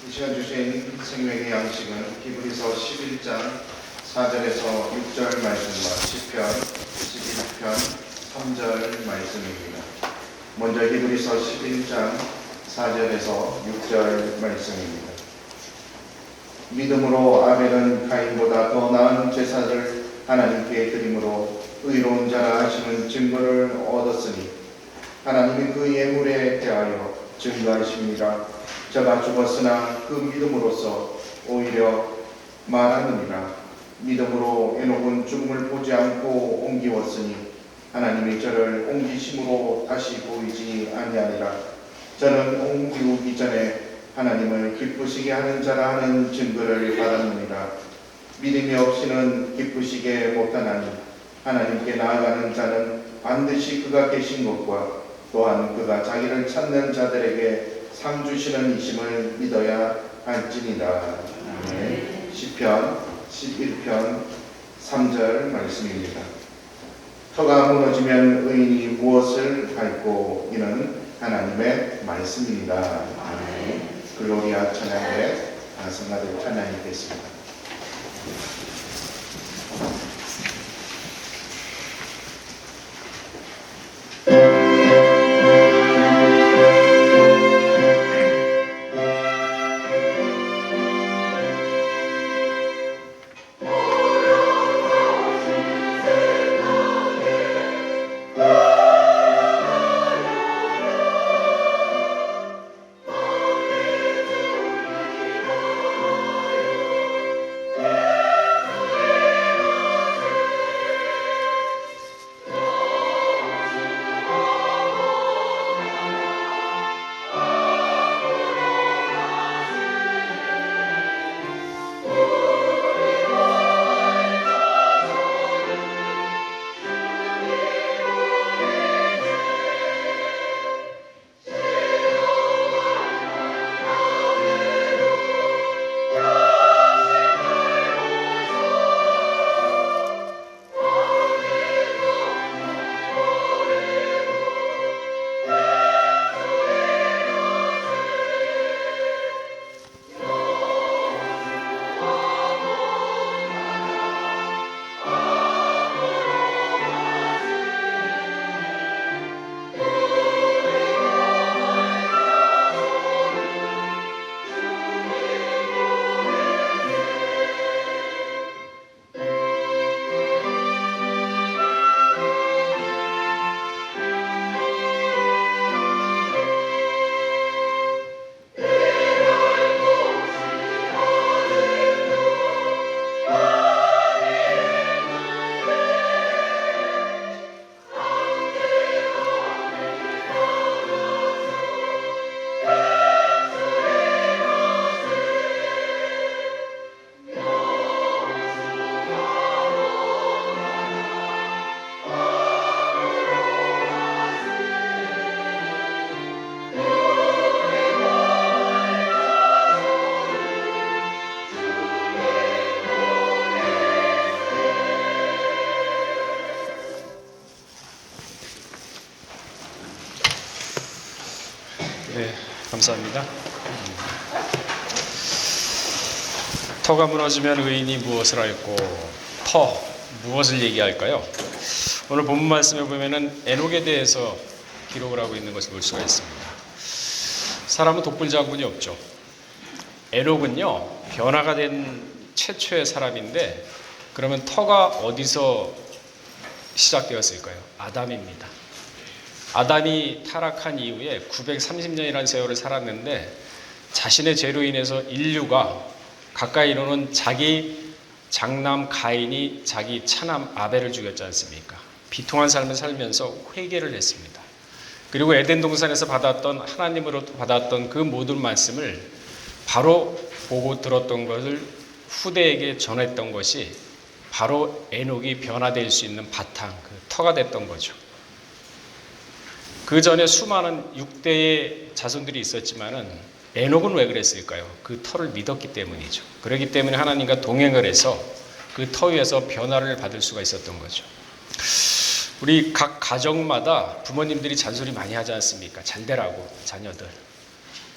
이 시간 주신 생명의 양식은 히브리서 11장 4절에서 6절 말씀과 시편 11편 3절 말씀입니다. 먼저 히브리서 11장 4절에서 6절 말씀입니다. 믿음으로 아벨은 가인보다 더 나은 제사를 하나님께 드림으로 의로운 자라 하시는 증거를 얻었으니 하나님이 그 예물에 대하여 증거하십니다. 저가 죽었으나 그 믿음으로써 오히려 말하느니라. 믿음으로 에녹은 죽음을 보지 않고 옮기웠으니 하나님이 저를 옮기심으로 다시 보이지 아니하니라. 저는 옮기우기 전에 하나님을 기쁘시게 하는 자라 하는 증거를 받았느니라. 믿음이 없이는 기쁘시게 못하나니 하나님께 나아가는 자는 반드시 그가 계신 것과 또한 그가 자기를 찾는 자들에게 상 주시는 이심을 믿어야 할지니라. 아멘. 시편 11편 3절 말씀입니다. 터가 무너지면 의인이 무엇을 할꼬? 이는 하나님의 말씀입니다. 아멘. 글로리아 찬양에 성가대 찬양이 됐습니다. 네, 감사합니다. 터가 무너지면 의인이 무엇을 할꼬? 터, 무엇을 얘기할까요? 오늘 본문 말씀에 보면은 에녹에 대해서 기록을 하고 있는 것을 볼 수가 있습니다. 사람은 독불장군이 없죠. 에녹은요, 변화가 된 최초의 사람인데, 그러면 터가 어디서 시작되었을까요? 아담입니다. 아담이 타락한 이후에 930년이라는 세월을 살았는데 자신의 죄로 인해서 인류가 가까이 이르는 자기 장남 가인이 자기 차남 아벨을 죽였지 않습니까? 비통한 삶을 살면서 회개를 했습니다. 그리고 에덴 동산에서 받았던 하나님으로부터 받았던 그 모든 말씀을 바로 보고 들었던 것을 후대에게 전했던 것이 바로 에녹이 변화될 수 있는 바탕, 그 터가 됐던 거죠. 그 전에 수많은 6대의 자손들이 있었지만은 에녹은 왜 그랬을까요? 그 터를 믿었기 때문이죠. 그렇기 때문에 하나님과 동행을 해서 그 터 위에서 변화를 받을 수가 있었던 거죠. 우리 각 가정마다 부모님들이 잔소리 많이 하지 않습니까? 잘 되라고 자녀들.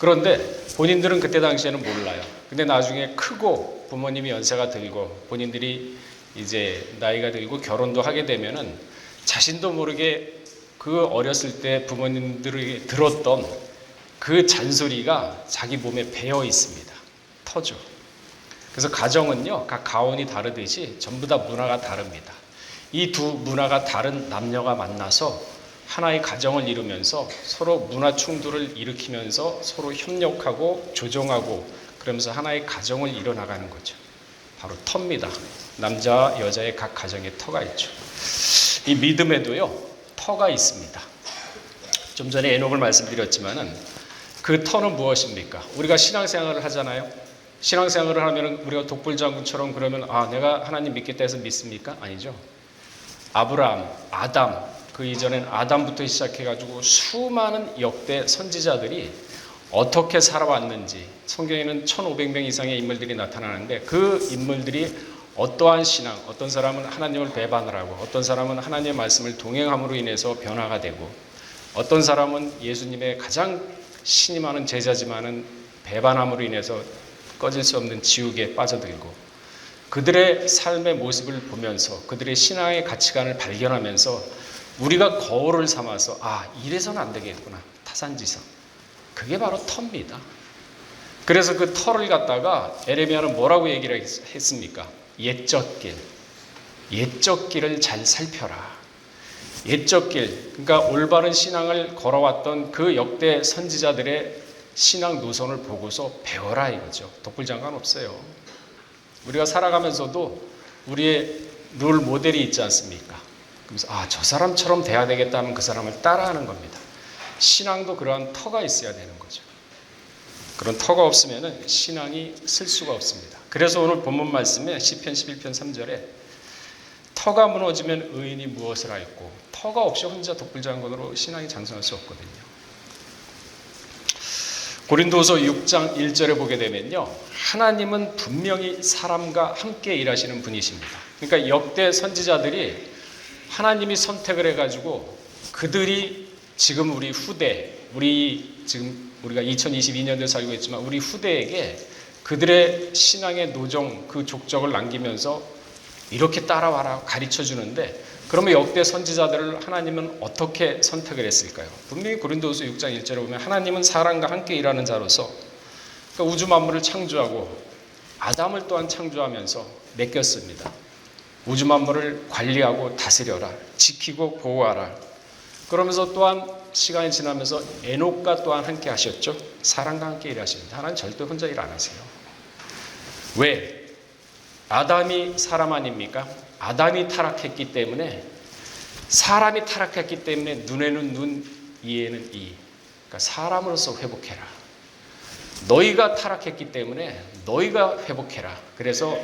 그런데 본인들은 그때 당시에는 몰라요. 근데 나중에 크고 부모님이 연세가 들고 본인들이 이제 나이가 들고 결혼도 하게 되면은 자신도 모르게 그 어렸을 때 부모님들이 들었던 그 잔소리가 자기 몸에 배어 있습니다. 터져. 그래서 가정은요, 각 가원이 다르듯이 전부 다 문화가 다릅니다. 이 두 문화가 다른 남녀가 만나서 하나의 가정을 이루면서 서로 문화 충돌을 일으키면서 서로 협력하고 조정하고 그러면서 하나의 가정을 이뤄나가는 거죠. 바로 터입니다. 남자와 여자의 각 가정에 터가 있죠. 이 믿음에도요, 터가 있습니다. 좀 전에 에녹을 말씀드렸지만은 그 터는 무엇입니까? 우리가 신앙생활을 하잖아요. 신앙생활을 하면 우리가 독불장군처럼 그러면 내가 하나님 믿겠다 해서 믿습니까? 아니죠. 아브라함, 아담, 그 이전엔 아담부터 시작해가지고 수많은 역대 선지자들이 어떻게 살아왔는지 성경에는 1500명 이상의 인물들이 나타나는데 그 인물들이 어떠한 신앙, 어떤 사람은 하나님을 배반을 하고 어떤 사람은 하나님의 말씀을 동행함으로 인해서 변화가 되고 어떤 사람은 예수님의 가장 신임 하는 제자지만은 배반함으로 인해서 꺼질 수 없는 지옥에 빠져들고 그들의 삶의 모습을 보면서 그들의 신앙의 가치관을 발견하면서 우리가 거울을 삼아서 이래서는 안 되겠구나. 타산지성. 그게 바로 터입니다. 그래서 그 터를 갖다가 에레미야는 뭐라고 얘기를 했습니까? 옛적 길. 옛적 길을 잘 살펴라. 옛적 길. 그러니까 올바른 신앙을 걸어왔던 그 역대 선지자들의 신앙 노선을 보고서 배워라 이거죠. 독불장관 없어요. 우리가 살아가면서도 우리의 롤 모델이 있지 않습니까? 그래서 저 사람처럼 돼야 되겠다 하면 그 사람을 따라하는 겁니다. 신앙도 그러한 터가 있어야 되는 거죠. 그런 터가 없으면 신앙이 쓸 수가 없습니다. 그래서 오늘 본문 말씀에 시편 11편 3절에 터가 무너지면 의인이 무엇을 하였고 터가 없이 혼자 독불장군으로 신앙이 장성할 수 없거든요. 고린도서 6장 1절에 보게 되면요. 하나님은 분명히 사람과 함께 일하시는 분이십니다. 그러니까 역대 선지자들이 하나님이 선택을 해가지고 그들이 지금 우리 후대, 지금 우리가 2022년도에 살고 있지만 우리 후대에게 그들의 신앙의 노정, 그 족적을 남기면서 이렇게 따라와라 가르쳐 주는데 그러면 역대 선지자들을 하나님은 어떻게 선택을 했을까요? 분명히 고린도후서 6장 1절에 보면 하나님은 사람과 함께 일하는 자로서 그러니까 우주 만물을 창조하고 아담을 또한 창조하면서 맡겼습니다. 우주 만물을 관리하고 다스려라. 지키고 보호하라. 그러면서 또한 시간이 지나면서 에녹과 또한 함께 하셨죠. 사람과 함께 일하십니다. 하나님 절대 혼자 일 안 하세요. 왜? 아담이 사람 아닙니까? 아담이 타락했기 때문에 사람이 타락했기 때문에 눈에는 눈, 이에는 이. 그러니까 사람으로서 회복해라. 너희가 타락했기 때문에 너희가 회복해라. 그래서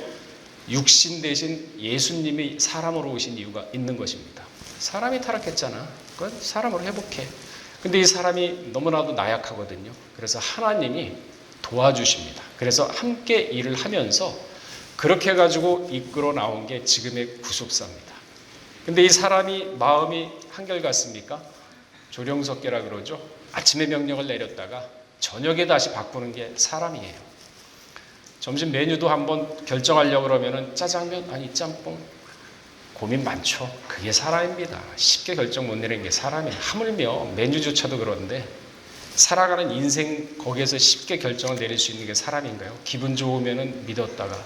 육신 대신 예수님이 사람으로 오신 이유가 있는 것입니다. 사람이 타락했잖아. 그건 사람으로 회복해. 근데 이 사람이 너무나도 나약하거든요. 그래서 하나님이 도와주십니다. 그래서 함께 일을 하면서 그렇게 해가지고 이끌어 나온 게 지금의 구속사입니다. 근데 이 사람이 마음이 한결같습니까? 조령석계라 그러죠. 아침에 명령을 내렸다가 저녁에 다시 바꾸는 게 사람이에요. 점심 메뉴도 한번 결정하려고 그러면은 짜장면 아니 짬뽕 고민 많죠. 그게 사람입니다. 쉽게 결정 못 내리는 게 사람이에요. 하물며 메뉴조차도 그런데 살아가는 인생 거기에서 쉽게 결정을 내릴 수 있는 게 사람인가요? 기분 좋으면은 믿었다가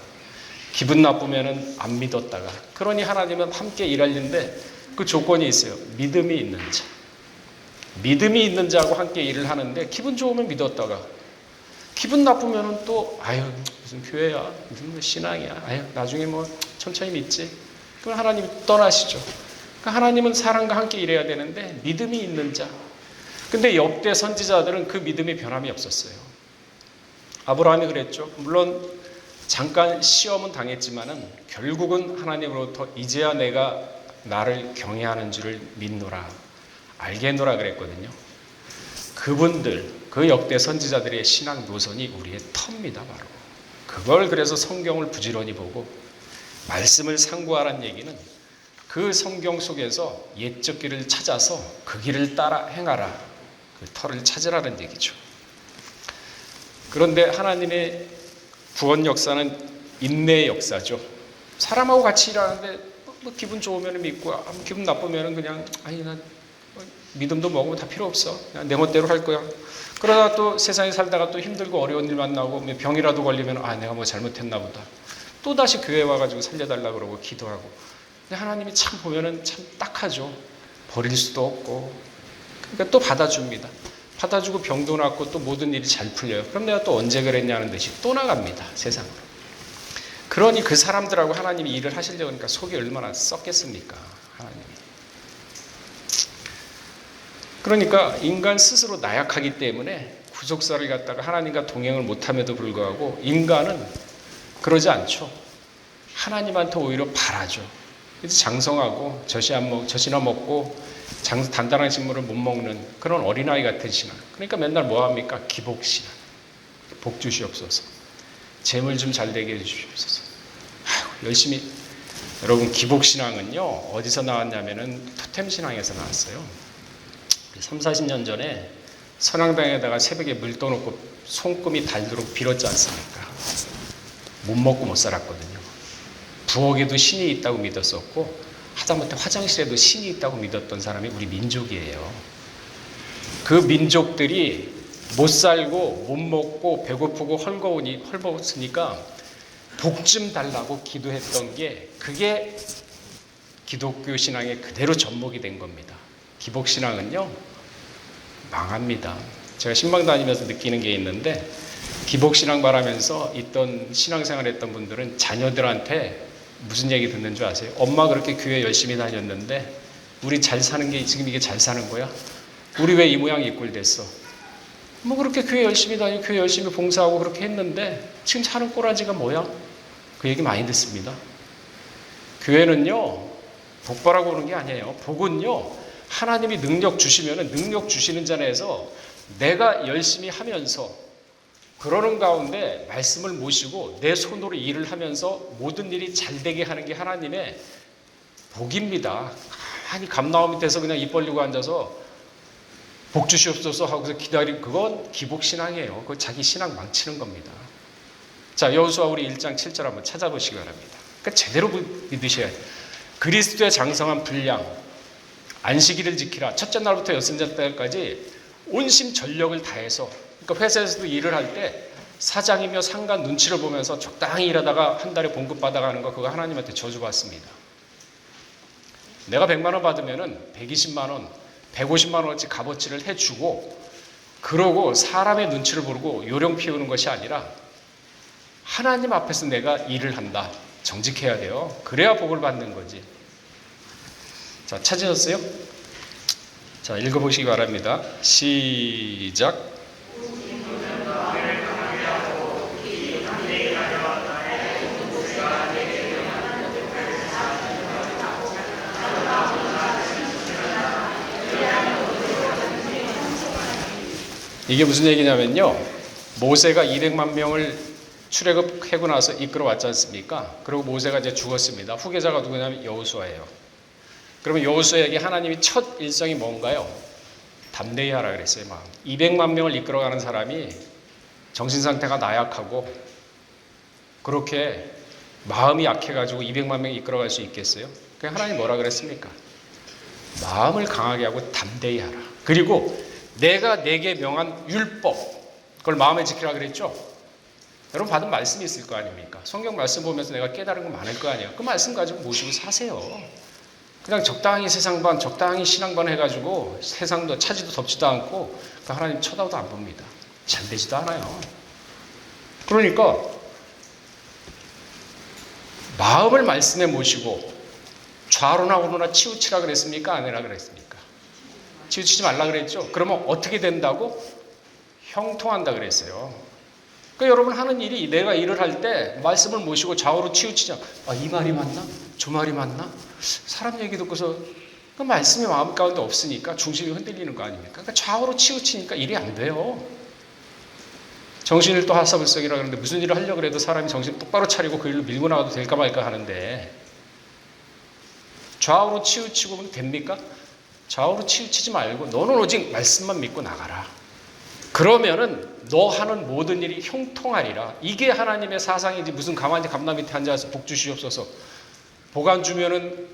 기분 나쁘면은 안 믿었다가 그러니 하나님은 함께 일하는데 그 조건이 있어요. 믿음이 있는 자. 믿음이 있는 자하고 함께 일을 하는데 기분 좋으면 믿었다가 기분 나쁘면은 또 무슨 교회야 무슨 신앙이야 나중에 뭐 천천히 믿지. 그럼 하나님이 떠나시죠. 그러니까 하나님은 사람과 함께 일해야 되는데 믿음이 있는 자. 근데 역대 선지자들은 그 믿음이 변함이 없었어요. 아브라함이 그랬죠. 물론 잠깐 시험은 당했지만은 결국은 하나님으로부터 이제야 내가 나를 경외하는 줄을 믿노라 알겠노라 그랬거든요. 그분들 그 역대 선지자들의 신앙 노선이 우리의 터입니다. 바로 그걸 그래서 성경을 부지런히 보고 말씀을 상고하라는 얘기는 그 성경 속에서 옛적 길을 찾아서 그 길을 따라 행하라. 그 터를 찾으라는 얘기죠. 그런데 하나님의 구원 역사는 인내의 역사죠. 사람하고 같이 일하는데 뭐 기분 좋으면 믿고 기분 나쁘면 그냥 아니 난 믿음도 뭐고 다 필요 없어. 그냥 내 멋대로 할 거야. 그러다가 또 세상에 살다가 또 힘들고 어려운 일 만나고 병이라도 걸리면 아 내가 뭐 잘못했나 보다. 또 다시 교회 와가지고 살려달라고 그러고 기도하고. 근데 하나님이 참 보면은 참 딱하죠. 버릴 수도 없고. 그러니까 또 받아줍니다. 받아주고 병도 낫고 또 모든 일이 잘 풀려요. 그럼 내가 또 언제 그랬냐는 듯이 또 나갑니다. 세상으로. 그러니 그 사람들하고 하나님이 일을 하시려고 하니까 속이 얼마나 썩겠습니까? 하나님이. 그러니까 인간 스스로 나약하기 때문에 구속사를 갖다가 하나님과 동행을 못함에도 불구하고 인간은 그러지 않죠. 하나님한테 오히려 바라죠. 그래서 장성하고 젖이나 먹고 단단한 식물을 못 먹는 그런 어린아이 같은 신앙. 그러니까 맨날 뭐합니까? 기복신앙. 복 주시옵소서. 재물 좀 잘 되게 해주시옵소서. 열심히. 여러분 기복신앙은요 어디서 나왔냐면은 토템신앙에서 나왔어요. 3, 40년 전에 선앙당에다가 새벽에 물 떠놓고 손금이 닳도록 빌었지 않습니까? 못 먹고 못 살았거든요. 부엌에도 신이 있다고 믿었었고 하다못해 화장실에도 신이 있다고 믿었던 사람이 우리 민족이에요. 그 민족들이 못 살고 못 먹고 배고프고 헐거웠으니까 복 좀 달라고 기도했던 게 그게 기독교 신앙의 그대로 접목이 된 겁니다. 기복신앙은요 망합니다. 제가 신방 다니면서 느끼는 게 있는데 기복신앙 말하면서 있던 신앙생활 했던 분들은 자녀들한테 무슨 얘기 듣는 줄 아세요? 엄마 그렇게 교회 열심히 다녔는데 우리 잘 사는 게 지금 이게 잘 사는 거야? 우리 왜 이 모양 이 꼴 됐어? 뭐 그렇게 교회 열심히 다니고 교회 열심히 봉사하고 그렇게 했는데 지금 사는 꼬라지가 뭐야? 그 얘기 많이 듣습니다. 교회는요 복바라고 오는 게 아니에요. 복은요 하나님이 능력 주시면은 능력 주시는 자리에서 내가 열심히 하면서 그러는 가운데 말씀을 모시고 내 손으로 일을 하면서 모든 일이 잘 되게 하는 게 하나님의 복입니다. 가만히 감나무 밑에서 그냥 입 벌리고 앉아서 복 주시옵소서 하고서 기다리는 그건 기복신앙이에요. 그건 자기 신앙 망치는 겁니다. 자, 여호수아 우리 1장 7절 한번 찾아보시기 바랍니다. 그러니까 제대로 믿으셔야 돼요. 그리스도의 장성한 분량 안식일을 지키라. 첫째 날부터 여섯째 날까지 온심 전력을 다해서 그러니까 회사에서도 일을 할 때 사장이며 상관 눈치를 보면서 적당히 일하다가 한 달에 봉급 받아가는 거 그거 하나님한테 저주받습니다. 내가 100만 원 받으면은 120만 원, 150만 원어치 값어치를 해주고 그러고 사람의 눈치를 보고 요령 피우는 것이 아니라 하나님 앞에서 내가 일을 한다. 정직해야 돼요. 그래야 복을 받는 거지. 자, 찾으셨어요? 자, 읽어보시기 바랍니다. 시작. 이게 무슨 얘기냐면요. 모세가 200만 명을 출애굽하고 나서 이끌어 왔지 않습니까? 그리고 모세가 이제 죽었습니다. 후계자가 누구냐면 여호수아예요. 그러면 여호수아에게 하나님이 첫 일성이 뭔가요? 담대히 하라 그랬어요. 200만 명을 이끌어가는 사람이 정신상태가 나약하고 그렇게 마음이 약해가지고 200만 명 이끌어갈 수 있겠어요? 그냥 하나님 뭐라 그랬습니까? 마음을 강하게 하고 담대히 하라. 그리고 내가 내게 명한 율법 그걸 마음에 지키라 그랬죠? 여러분 받은 말씀이 있을 거 아닙니까? 성경 말씀 보면서 내가 깨달은 거 많을 거 아니에요. 그 말씀 가지고 모시고 사세요. 그냥 적당히 세상반 적당히 신앙반 해가지고 세상도 차지도 덥지도 않고 그 하나님 쳐다도 안 봅니다. 잘 되지도 않아요. 그러니까 마음을 말씀에 모시고 좌로나 우로나 치우치라 그랬습니까? 아니라 그랬습니까? 치우치지 말라 그랬죠? 그러면 어떻게 된다고? 형통한다 그랬어요. 그러니까 여러분 하는 일이 내가 일을 할 때 말씀을 모시고 좌우로 치우치자. 이 말이 맞나? 저 말이 맞나? 사람 얘기 듣고서 그 말씀이 마음 가운데 없으니까 중심이 흔들리는 거 아닙니까? 그러니까 좌우로 치우치니까 일이 안 돼요. 정신을 또 하사불석이라 그러는데 무슨 일을 하려고 해도 사람이 정신 똑바로 차리고 그 일로 밀고 나가도 될까 말까 하는데 좌우로 치우치고 됩니까? 좌우로 치우치지 말고 너는 오직 말씀만 믿고 나가라. 그러면은 너 하는 모든 일이 형통하리라. 이게 하나님의 사상이지. 무슨 가만히 감람 밑에 앉아서 복 주시옵소서. 복 안 주면은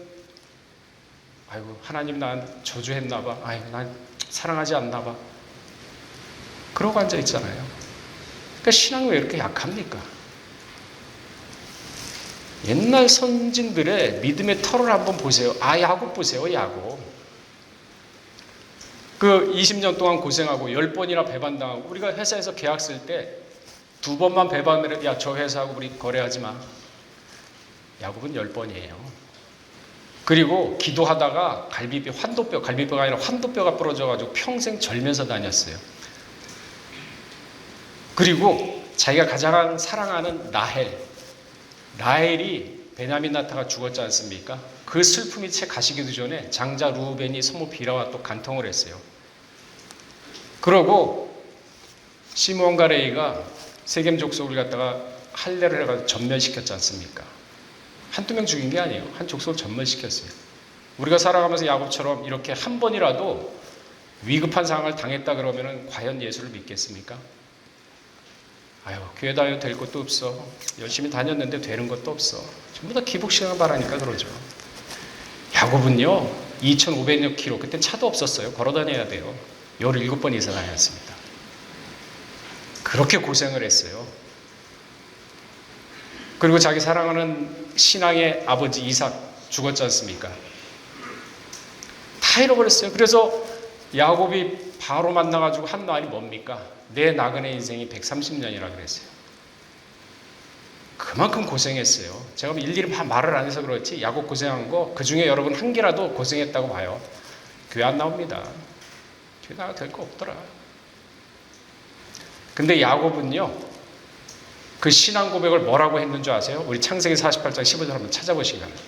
아이고 하나님 난 저주했나 봐. 아이고 난 사랑하지 않나 봐. 그러고 앉아 있잖아요. 그러니까 신앙이 왜 이렇게 약합니까? 옛날 선진들의 믿음의 터를 한번 보세요. 야곱 보세요. 야곱. 그 20년 동안 고생하고 10번이나 배반당하고, 우리가 회사에서 계약 쓸 때 2번만 배반을 해도 야, 저 회사하고 우리 거래하지 마. 야곱은 10번이에요. 그리고 기도하다가 갈비뼈가 아니라 환도뼈가 부러져가지고 평생 절면서 다녔어요. 그리고 자기가 가장 사랑하는 라헬이 베냐민 나타가 죽었지 않습니까? 그 슬픔이 채 가시기도 전에 장자 루벤이 소모 비라와 또 간통을 했어요. 그러고 시므온과 레위가 세겜 족속을 갖다가 할례를 해가지고 전멸시켰지 않습니까? 한두 명 죽인 게 아니에요. 한 족속을 전멸시켰어요. 우리가 살아가면서 야곱처럼 이렇게 한 번이라도 위급한 상황을 당했다 그러면은 과연 예수를 믿겠습니까? 아유, 교회 다녀도 될 것도 없어. 열심히 다녔는데 되는 것도 없어. 전부 다 기복신앙을 바라니까 그러죠. 야곱은요, 2,500여 킬로, 그때 차도 없었어요. 걸어 다녀야 돼요. 17번 이상 다녔습니다. 그렇게 고생을 했어요. 그리고 자기 사랑하는 신앙의 아버지 이삭 죽었지 않습니까? 다 잃어버렸어요. 그래서 야곱이 바로 만나가지고 한 말이 뭡니까? 내 나그네 인생이 130년이라 그랬어요. 그만큼 고생했어요. 제가 일일이 말을 안 해서 그렇지 야곱 고생한 거 그중에 여러분 한 개라도 고생했다고 봐요. 교회 안 나옵니다. 교회 나가도 될 거 없더라. 근데 야곱은요, 그 신앙 고백을 뭐라고 했는 줄 아세요? 우리 창세기 48장 15절 한번 찾아보시기 바랍니다.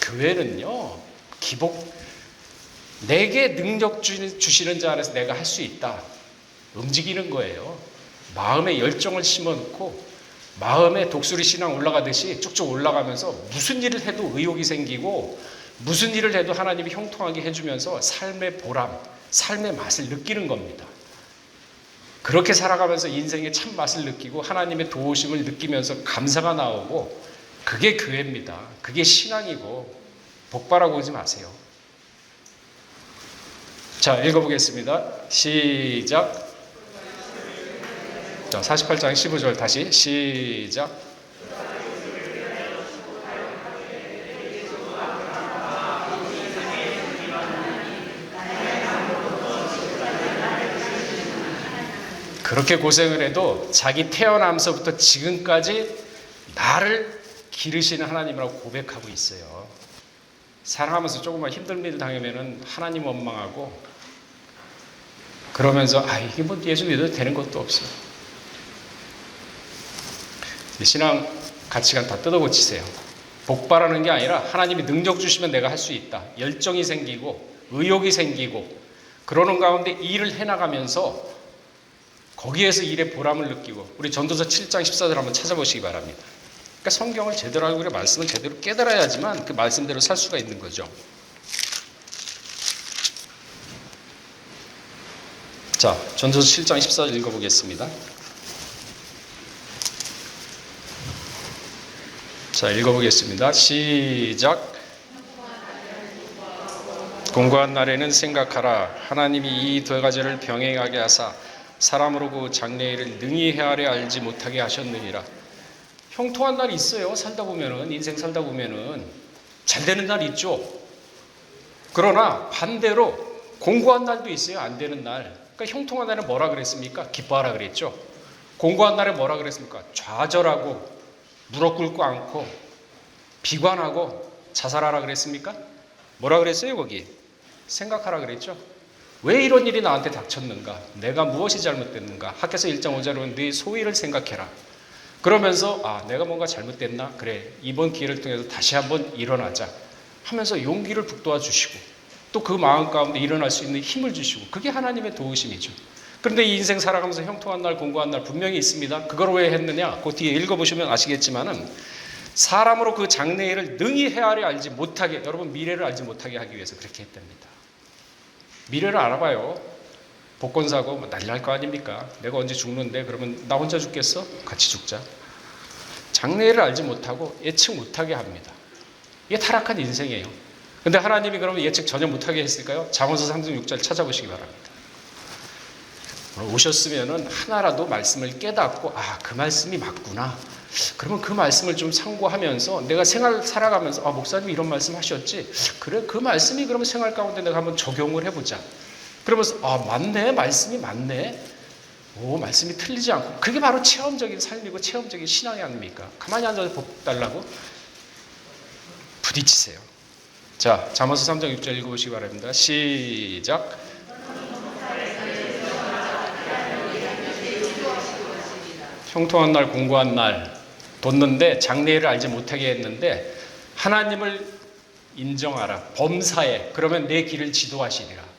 교회는요, 내게 능력 주시는 자 안에서 내가 할 수 있다. 움직이는 거예요. 마음에 열정을 심어놓고 마음에 독수리 신앙 올라가듯이 쭉쭉 올라가면서 무슨 일을 해도 의욕이 생기고 무슨 일을 해도 하나님이 형통하게 해주면서 삶의 보람, 삶의 맛을 느끼는 겁니다. 그렇게 살아가면서 인생의 참 맛을 느끼고 하나님의 도우심을 느끼면서 감사가 나오고, 그게 교회입니다. 그게 신앙이고 복바라고 오지 마세요. 자, 읽어보겠습니다. 시작. 자, 48장 15절 다시 시작. 그렇게 고생을 해도 자기 태어나면서부터 지금까지 나를 기르시는 하나님이라고 고백하고 있어요. 살아가면서 조금만 힘든 일 당하면은 하나님 원망하고 그러면서 이게 뭐 예수 믿어도 되는 것도 없어. 신앙 가치관 다 뜯어고치세요. 복바라는 게 아니라 하나님이 능력 주시면 내가 할 수 있다. 열정이 생기고 의욕이 생기고 그러는 가운데 일을 해나가면서 거기에서 일의 보람을 느끼고, 우리 전도서 7장 14절 한번 찾아보시기 바랍니다. 그러니까 성경을 제대로 알고 말씀을 제대로 깨달아야지만 그 말씀대로 살 수가 있는 거죠. 자, 전도서 7장 14절 읽어보겠습니다. 자, 읽어보겠습니다. 시작. 공고한 날에는 생각하라. 하나님이 이 두 가지를 병행하게 하사 사람으로 그 장래일을 능히 헤아려 알지 못하게 하셨느니라. 형통한 날이 있어요. 살다 보면은, 인생 살다 보면은 잘 되는 날이 있죠. 그러나 반대로 공고한 날도 있어요. 안 되는 날. 그러니까 형통한 날에 뭐라 그랬습니까? 기뻐하라 그랬죠. 공고한 날에 뭐라 그랬습니까? 좌절하고 무릎 꿇고 앉고 비관하고 자살하라 그랬습니까? 뭐라 그랬어요 거기? 생각하라 그랬죠. 왜 이런 일이 나한테 닥쳤는가? 내가 무엇이 잘못됐는가? 학교에서 1.5절은 네 소위를 생각해라. 그러면서 내가 뭔가 잘못됐나? 그래, 이번 기회를 통해서 다시 한번 일어나자 하면서 용기를 북돋아 주시고 또 그 마음 가운데 일어날 수 있는 힘을 주시고, 그게 하나님의 도우심이죠. 그런데 이 인생 살아가면서 형통한 날, 공고한 날 분명히 있습니다. 그걸 왜 했느냐? 그 뒤에 읽어보시면 아시겠지만은 사람으로 그 장래일을 능히 헤아려 알지 못하게, 여러분 미래를 알지 못하게 하기 위해서 그렇게 했답니다. 미래를 알아봐요. 복권 사고 뭐 난리 날 거 아닙니까? 내가 언제 죽는데 그러면 나 혼자 죽겠어? 같이 죽자. 장래를 알지 못하고 예측 못하게 합니다. 이게 타락한 인생이에요. 근데 하나님이 그러면 예측 전혀 못하게 했을까요? 잠언서 3장 6절 찾아보시기 바랍니다. 오셨으면은 하나라도 말씀을 깨닫고 그 말씀이 맞구나. 그러면 그 말씀을 좀 참고하면서 내가 생활 살아가면서 목사님이 이런 말씀 하셨지. 그래 그 말씀이 그러면 생활 가운데 내가 한번 적용을 해보자. 그러면서 맞네 말씀이 맞네. 말씀이 틀리지 않고 그게 바로 체험적인 삶이고 체험적인 신앙이 아닙니까? 가만히 앉아서 복 달라고 부딪히세요. 자, 잠언서 3장 6절 읽어보시기 바랍니다. 시작. 형통한 날 공고한 날 뒀는데 장래를 알지 못하게 했는데 하나님을 인정하라. 범사에 그러면 내 길을 지도하시리라.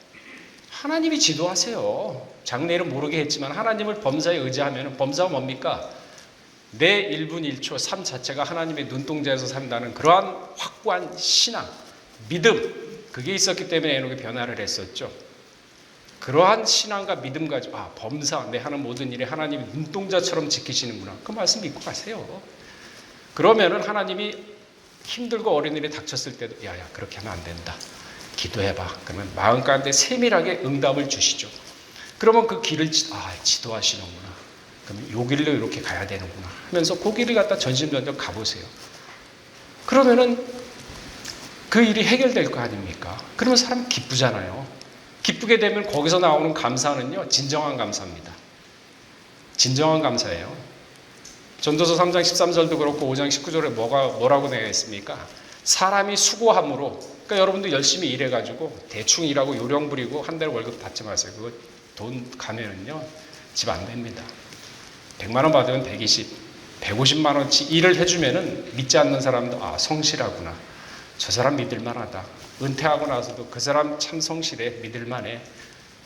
하나님이 지도하세요. 장래를 모르게 했지만 하나님을 범사에 의지하면 범사가 뭡니까? 내 1분 1초 삶 자체가 하나님의 눈동자에서 산다는 그러한 확고한 신앙, 믿음 그게 있었기 때문에 에녹이 변화를 했었죠. 그러한 신앙과 믿음 가지고 범사 내 하는 모든 일에 하나님이 눈동자처럼 지키시는구나. 그 말씀 믿고 가세요. 그러면은 하나님이 힘들고 어려운 일이 닥쳤을 때도 야야 그렇게 하면 안 된다. 기도해봐. 그러면 마음 가운데 세밀하게 응답을 주시죠. 그러면 그 길을 지도하시는구나. 그러면 요 길로 이렇게 가야 되는구나 하면서 그 길을 갖다 전심전력 가보세요. 그러면은 그 일이 해결될 거 아닙니까? 그러면 사람 기쁘잖아요. 기쁘게 되면 거기서 나오는 감사는요, 진정한 감사입니다. 진정한 감사예요. 전도서 3장 13절도 그렇고 5장 19절에 뭐라고 되어 있습니까? 사람이 수고함으로, 그러니까 여러분도 열심히 일해가지고 대충 일하고 요령 부리고 한 달 월급 받지 마세요. 그거 돈 가면은요, 집 안 됩니다. 100만 원 받으면 120, 150만 원치 일을 해주면은 믿지 않는 사람도 성실하구나. 저 사람 믿을만하다. 은퇴하고 나서도 그 사람 참 성실해, 믿을만해.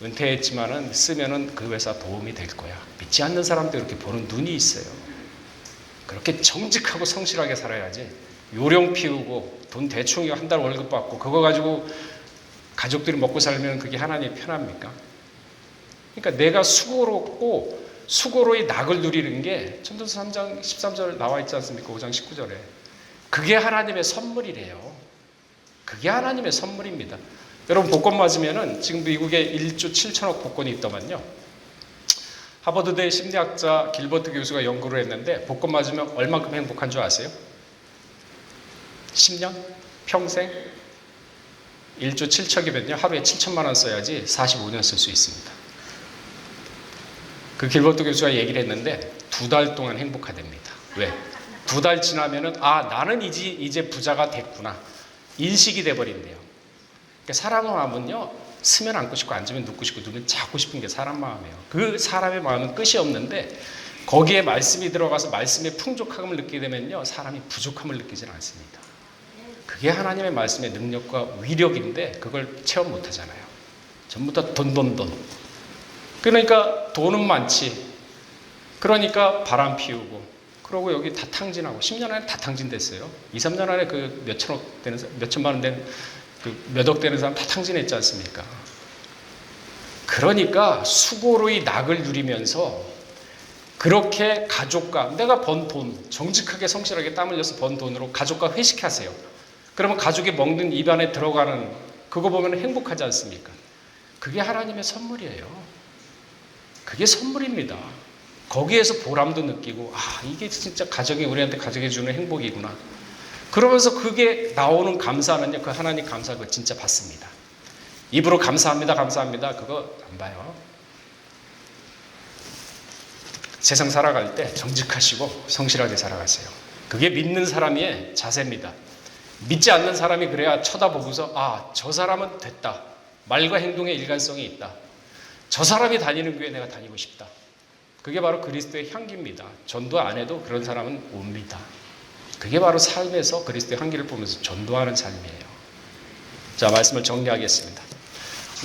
은퇴했지만은 쓰면은 그 회사 도움이 될 거야. 믿지 않는 사람도 이렇게 보는 눈이 있어요. 그렇게 정직하고 성실하게 살아야지. 요령 피우고 돈 대충 한 달 월급 받고 그거 가지고 가족들이 먹고 살면 그게 하나님의 편합니까? 그러니까 내가 수고롭고 수고로의 낙을 누리는 게 전도서 3장 13절 나와 있지 않습니까? 5장 19절에. 그게 하나님의 선물이래요. 그게 하나님의 선물입니다. 여러분 복권 맞으면은 지금 미국에 1조 7천억 복권이 있더만요. 하버드대 심리학자 길버트 교수가 연구를 했는데 복권 맞으면 얼만큼 행복한 줄 아세요? 10년? 평생? 1조 7천이면요 하루에 7천만 원 써야지 45년 쓸 수 있습니다. 그 길버트 교수가 얘기를 했는데 2달 동안 행복하답니다. 왜? 2달 지나면은 나는 이제 부자가 됐구나. 인식이 돼버린대요. 그러니까 사람 마음은요, 쓰면 안고 싶고 앉으면 눕고 싶고 누우면 자고 싶은 게 사람 마음이에요. 그 사람의 마음은 끝이 없는데 거기에 말씀이 들어가서 말씀의 풍족함을 느끼게 되면요, 사람이 부족함을 느끼지는 않습니다. 그게 하나님의 말씀의 능력과 위력인데 그걸 체험 못 하잖아요. 전부 다 돈. 그러니까 돈은 많지. 그러니까 바람 피우고. 그러고 여기 다 탕진하고 10년 안에 다 탕진됐어요. 2, 3년 안에 그 몇천억 되는 몇천만 원 되는 그 몇억 되는 사람 다 탕진했지 않습니까? 그러니까 수고로의 낙을 누리면서 그렇게 가족과 내가 번 돈 정직하게 성실하게 땀 흘려서 번 돈으로 가족과 회식하세요. 그러면 가족이 먹는 입안에 들어가는 그거 보면 행복하지 않습니까? 그게 하나님의 선물이에요. 그게 선물입니다. 거기에서 보람도 느끼고 이게 진짜 가정이 우리한테 가정이 주는 행복이구나. 그러면서 그게 나오는 감사는요, 그 하나님 감사 그거 진짜 받습니다. 입으로 감사합니다 그거 안 봐요. 세상 살아갈 때 정직하시고 성실하게 살아가세요. 그게 믿는 사람의 자세입니다. 믿지 않는 사람이 그래야 쳐다보고서 저 사람은 됐다. 말과 행동에 일관성이 있다. 저 사람이 다니는 교회 내가 다니고 싶다. 그게 바로 그리스도의 향기입니다. 전도 안 해도 그런 사람은 옵니다. 그게 바로 삶에서 그리스도의 향기를 보면서 전도하는 삶이에요. 자, 말씀을 정리하겠습니다.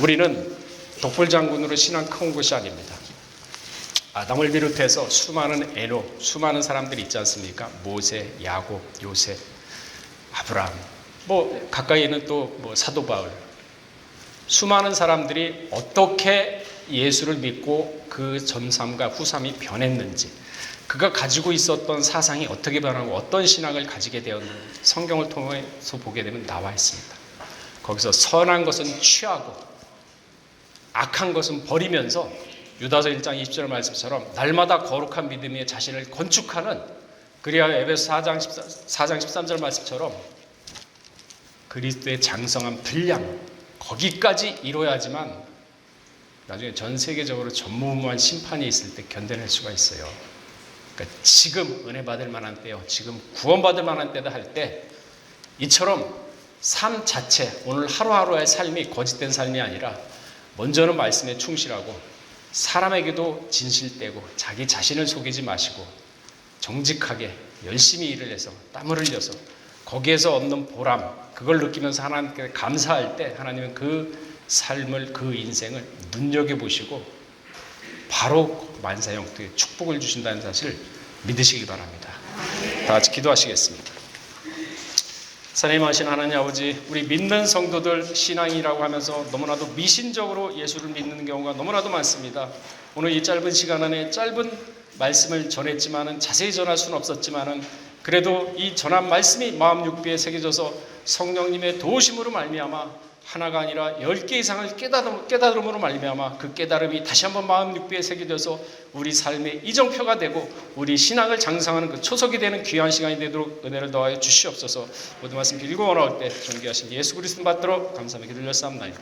우리는 독불장군으로 신앙 큰 것이 아닙니다. 아담을 비롯해서 수많은 에녹, 수많은 사람들이 있지 않습니까? 모세, 야곱, 요셉, 아브라함, 가까이에는 또 사도 바울. 수많은 사람들이 어떻게 예수를 믿고 그 전삼과 후삼이 변했는지, 그가 가지고 있었던 사상이 어떻게 변하고 어떤 신앙을 가지게 되었는지 성경을 통해서 보게 되면 나와 있습니다. 거기서 선한 것은 취하고 악한 것은 버리면서 유다서 1장 20절 말씀처럼 날마다 거룩한 믿음의 자신을 건축하는, 그리하여 에베소 4장 13절 말씀처럼 그리스도의 장성한 분량, 거기까지 이뤄야지만 나중에 전 세계적으로 전무후무한 심판이 있을 때 견뎌낼 수가 있어요. 그러니까 지금 은혜 받을 만한 때요, 지금 구원받을 만한 때다 할 때 이처럼 삶 자체, 오늘 하루하루의 삶이 거짓된 삶이 아니라 먼저는 말씀에 충실하고 사람에게도 진실되고 자기 자신을 속이지 마시고 정직하게 열심히 일을 해서 땀을 흘려서 거기에서 얻는 보람, 그걸 느끼면서 하나님께 감사할 때 하나님은 그 삶을, 그 인생을 눈여겨보시고 바로 만사형통의 축복을 주신다는 사실을 믿으시기 바랍니다. 다 같이 기도하시겠습니다. 사랑하신 하나님 아버지, 우리 믿는 성도들 신앙이라고 하면서 너무나도 미신적으로 예수를 믿는 경우가 너무나도 많습니다. 오늘 이 짧은 시간 안에 짧은 말씀을 전했지만은 자세히 전할 수는 없었지만은 그래도 이 전한 말씀이 마음 육비에 새겨져서 성령님의 도우심으로 말미암아 하나가 아니라 10개 이상을 깨달음으로 말미암아 그 깨달음이 다시 한번 마음 육비에 새겨져서 우리 삶의 이정표가 되고 우리 신앙을 장성하는 그 초석이 되는 귀한 시간이 되도록 은혜를 더하여 주시옵소서. 모든 말씀 빌고 원하올 때 존귀하신 예수 그리스도 받들어 감사하며 기도를 올렸사옵나이다.